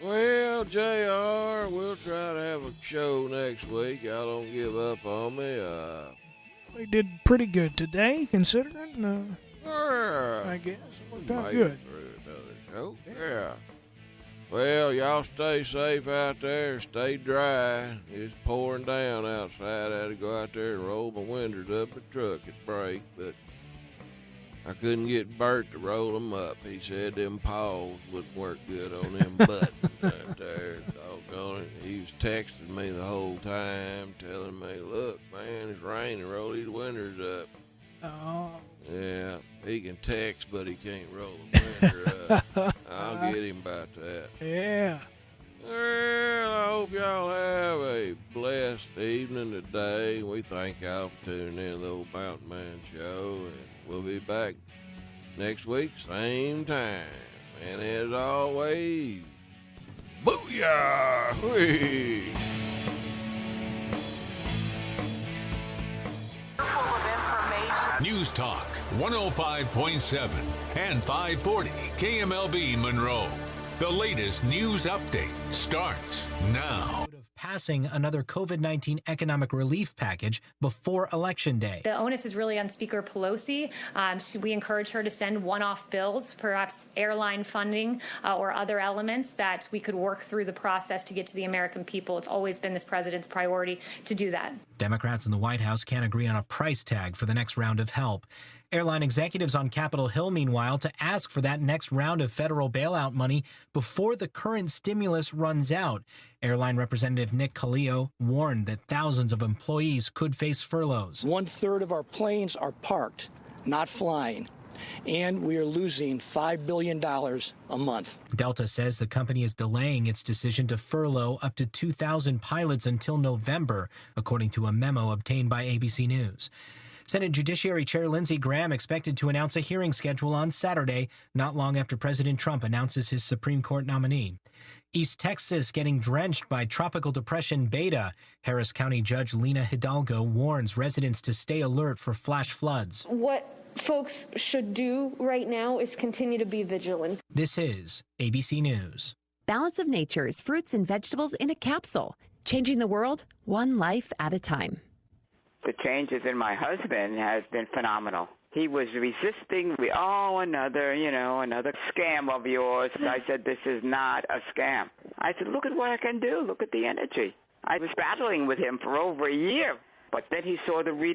Well, JR, we'll try to have a show next week. Y'all don't give up on me. We did pretty good today, considering. I guess it worked out good. Yeah. Well, y'all stay safe out there. Stay dry. It's pouring down outside. I had to go out there and roll my windows up the truck at break, but I couldn't get Bert to roll them up. He said them paws wouldn't work good on them buttons right there. Doggone it. He was texting me the whole time, telling me, look, man, it's raining. Roll these windows up. Oh. Yeah, he can text, but he can't roll the window up. I'll get him about that. Yeah. Well, I hope y'all have a blessed evening today. We thank y'all for tuning in to the Old Mountain Man Show, and we'll be back next week, same time. And as always, booyah! Whee! News Talk 105.7 and 540 KMLB Monroe. The latest news update starts now. Passing another COVID-19 economic relief package before Election Day. The onus is really on Speaker Pelosi. We encourage her to send one-off bills, perhaps airline funding or other elements that we could work through the process to get to the American people. It's always been this president's priority to do that. Democrats in the White House can't agree on a price tag for the next round of help. Airline executives on Capitol Hill, meanwhile, to ask for that next round of federal bailout money before the current stimulus runs out. Airline Representative Nick Calio warned that thousands of employees could face furloughs. 1/3 of our planes are parked, not flying, and we are losing $5 billion a month. Delta says the company is delaying its decision to furlough up to 2,000 pilots until November, according to a memo obtained by ABC News. Senate Judiciary Chair Lindsey Graham expected to announce a hearing schedule on Saturday, not long after President Trump announces his Supreme Court nominee. East Texas getting drenched by Tropical Depression Beta. Harris County Judge Lena Hidalgo warns residents to stay alert for flash floods. What folks should do right now is continue to be vigilant. This is ABC News. Balance of Nature's fruits and vegetables in a capsule, changing the world one life at a time. The changes in my husband has been phenomenal. He was resisting, another scam of yours. I said, this is not a scam. I said, look at what I can do. Look at the energy. I was battling with him for over a year, but then he saw the